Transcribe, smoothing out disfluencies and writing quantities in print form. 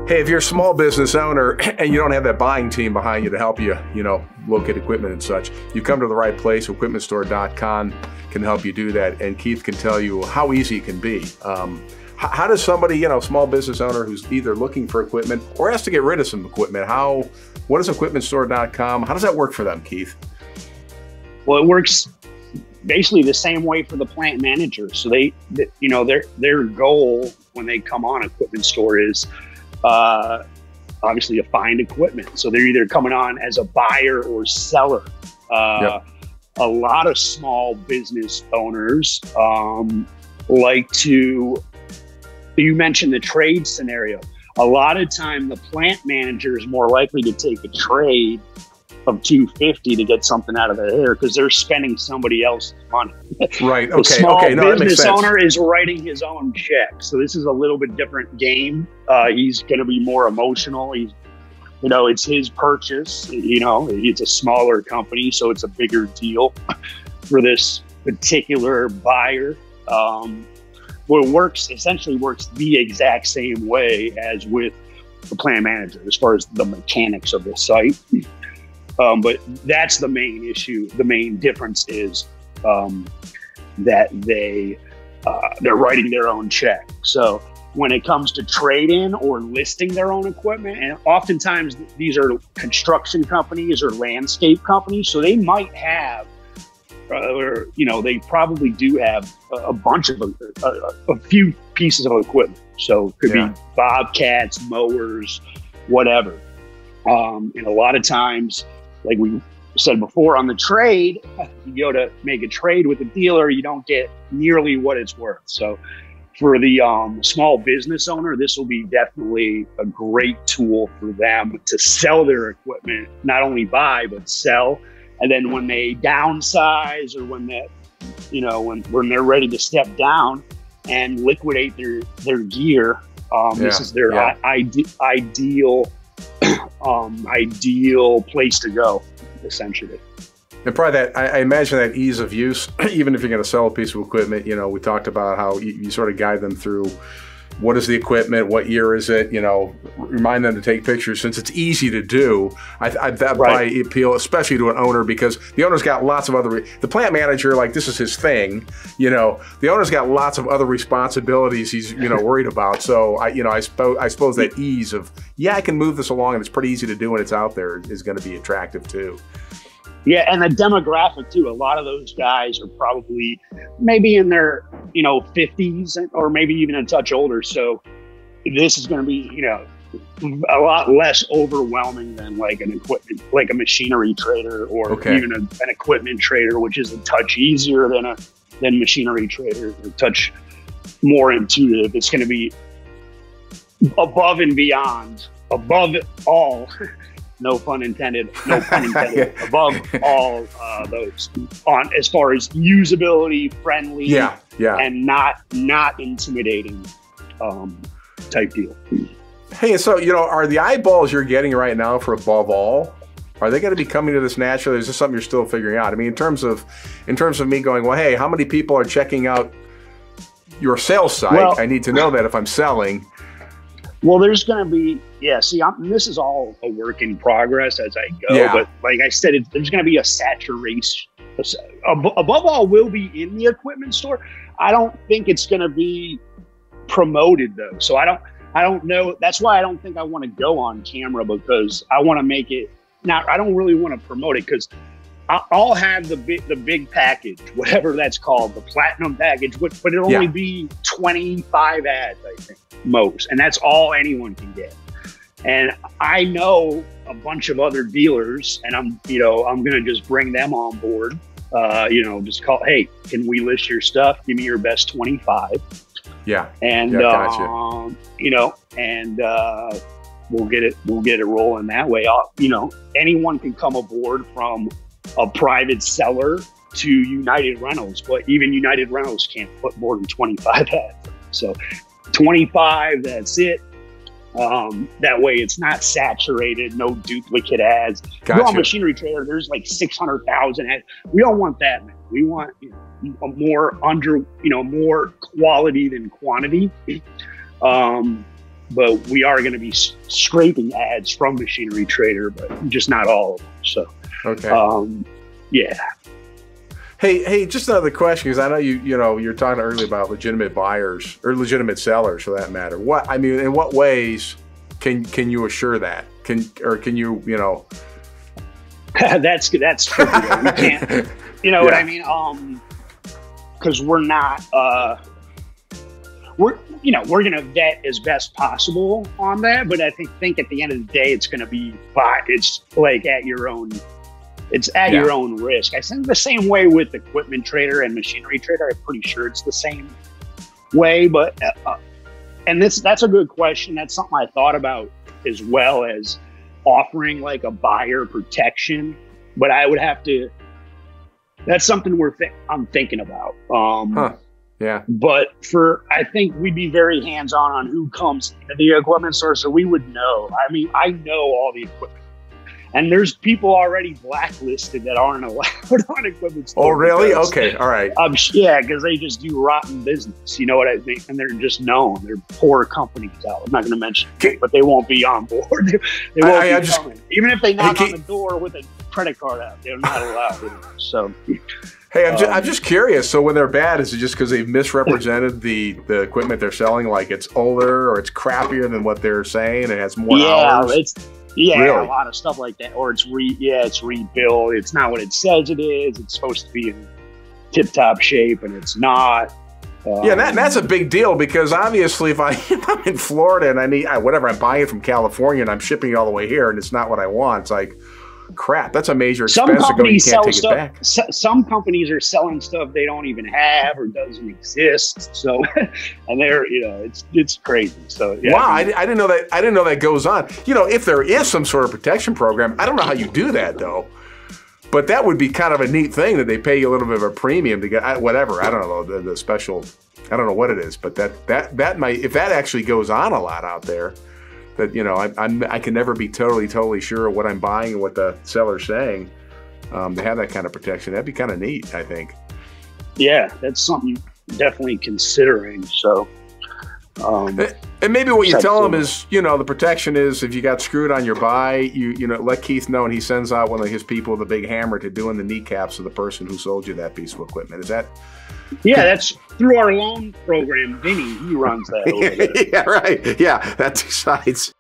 Hey, if you're a small business owner and you don't have that buying team behind you to help you, locate equipment and such, you come to the right place. EquipmentStore.com can help you do that. And Keith can tell you how easy it can be. How does somebody, small business owner who's either looking for equipment or has to get rid of some equipment, what is EquipmentStore.com? How does that work for them, Keith? Well, it works basically the same way for the plant manager. So their goal when they come on Equipment Store is obviously to find equipment. So they're either coming on as a buyer or seller. Yep. A lot of small business owners like to, you mentioned the trade scenario. A lot of time the plant manager is more likely to take a trade of $250 to get something out of their hair because they're spending somebody else's money. Right. The Okay. small Okay. No, that makes business sense. owner is writing his own check, so this is a little bit different game. He's going to be more emotional. It's his purchase. It's a smaller company, so it's a bigger deal for this particular buyer. Well, essentially works the exact same way as with the plant manager as far as the mechanics of the site. But that's the main issue. The main difference is that they're writing their own check. So when it comes to trade-in or listing their own equipment, and oftentimes these are construction companies or landscape companies, so they might have, they probably do have a bunch of a few pieces of equipment. So it could be bobcats, mowers, whatever. And a lot of times, like we said before, on the trade, you go to make a trade with a dealer, you don't get nearly what it's worth. So for the small business owner, this will be definitely a great tool for them to sell their equipment, not only buy, but sell. And then when they downsize or when they're ready to step down and liquidate their gear, this is their ideal place to go, essentially. And probably that, I imagine that ease of use, even if you're going to sell a piece of equipment, we talked about how you sort of guide them through what is the equipment, what year is it, remind them to take pictures since it's easy to do. That probably appeal, especially to an owner, because the owner's got lots of other, the plant manager, like this is his thing, the owner's got lots of other responsibilities he's, worried about. So I suppose that ease of, I can move this along and it's pretty easy to do when it's out there is going to be attractive too. Yeah, and the demographic too. A lot of those guys are probably maybe in their 50s or maybe even a touch older. So this is going to be a lot less overwhelming than like a machinery trader or even an equipment trader, which is a touch easier than machinery trader, a touch more intuitive. It's going to be above and beyond, above all. No pun intended. Above all those, on as far as usability, friendly, and not intimidating type deal. Hey, so are the eyeballs you're getting right now for Above All? Are they going to be coming to this naturally? Or is this something you're still figuring out? I mean, in terms of me going, well, hey, how many people are checking out your sales site? Well, I need to know that if I'm selling. Well, there's going to be, this is all a work in progress as I go. But like I said, there's going to be a saturation. Above All will be in the equipment store. I don't think it's going to be promoted though. So I don't know. That's why I don't think I want to go on camera, because I want to make it, I don't really want to promote it, because I'll have the big package, whatever that's called, the platinum package, but it'll only be 25 ads, I think, most. And that's all anyone can get. And I know a bunch of other dealers, and I'm going to just bring them on board. Just call, hey, can we list your stuff? Give me your best 25. Yeah. And, gotcha. And we'll get it rolling that way. Anyone can come aboard from a private seller to United Rentals, but even United Rentals can't put more than 25 ads. So 25, that's it. That way it's not saturated, no duplicate ads. Gotcha. You're on Machinery Trader, there's like 600,000 ads. We don't want that, man. We want more quality than quantity. but we are going to be scraping ads from Machinery Trader, but just not all of them. So, okay. Yeah. Hey, just another question, because I know you're talking earlier about legitimate buyers or legitimate sellers for that matter. In what ways can you assure that? Can you that's tricky. We can't, what I mean? Because we're not, we're going to vet as best possible on that. But I think at the end of the day, it's going to be, it's like at your own. It's at your own risk. I think the same way with Equipment Trader and Machinery Trader. I'm pretty sure it's the same way. But and that's a good question. That's something I thought about, as well as offering like a buyer protection. But I would have to. That's something I'm thinking about. Yeah. But I think we'd be very hands-on on who comes into the equipment store, so we would know. I mean, I know all the equipment. And there's people already blacklisted that aren't allowed on equipment stores. Oh, really? Okay, all right. Yeah, because they just do rotten business. You know what I mean? And they're just known. They're poor companies out. I'm not going to mention it, but they won't be on board. They won't be coming. Even if they knock on the door with a credit card out, they're not allowed. So, hey, I'm just curious. So when they're bad, is it just because they've misrepresented the equipment they're selling? Like it's older or it's crappier than what they're saying? It has more hours? Really? A lot of stuff like that. Or it's rebuilt. It's not what it says it is. It's supposed to be in tip-top shape, and it's not. That's a big deal, because obviously if I'm in Florida and I need whatever, I'm buying it from California and I'm shipping it all the way here and it's not what I want, it's like, crap, that's a major expense to go. You can't take it back. Some companies are selling stuff they don't even have or doesn't exist. So, and they're, it's crazy. So, yeah. Wow, I didn't know that. I didn't know that goes on. If there is some sort of protection program, I don't know how you do that though. But that would be kind of a neat thing, that they pay you a little bit of a premium to get whatever. I don't know the special. I don't know what it is, but that might, if that actually goes on a lot out there. That I can never be totally sure of what I'm buying and what the seller's saying. To have that kind of protection, that'd be kind of neat, I think. Yeah, that's something definitely considering. So, and maybe what you tell them is, the protection is if you got screwed on your buy, you let Keith know, and he sends out one of his people with a big hammer to doing the kneecaps of the person who sold you that piece of equipment. Is that? Yeah, that's through our loan program. Vinny, he runs that over there. Yeah, right. Yeah, that decides.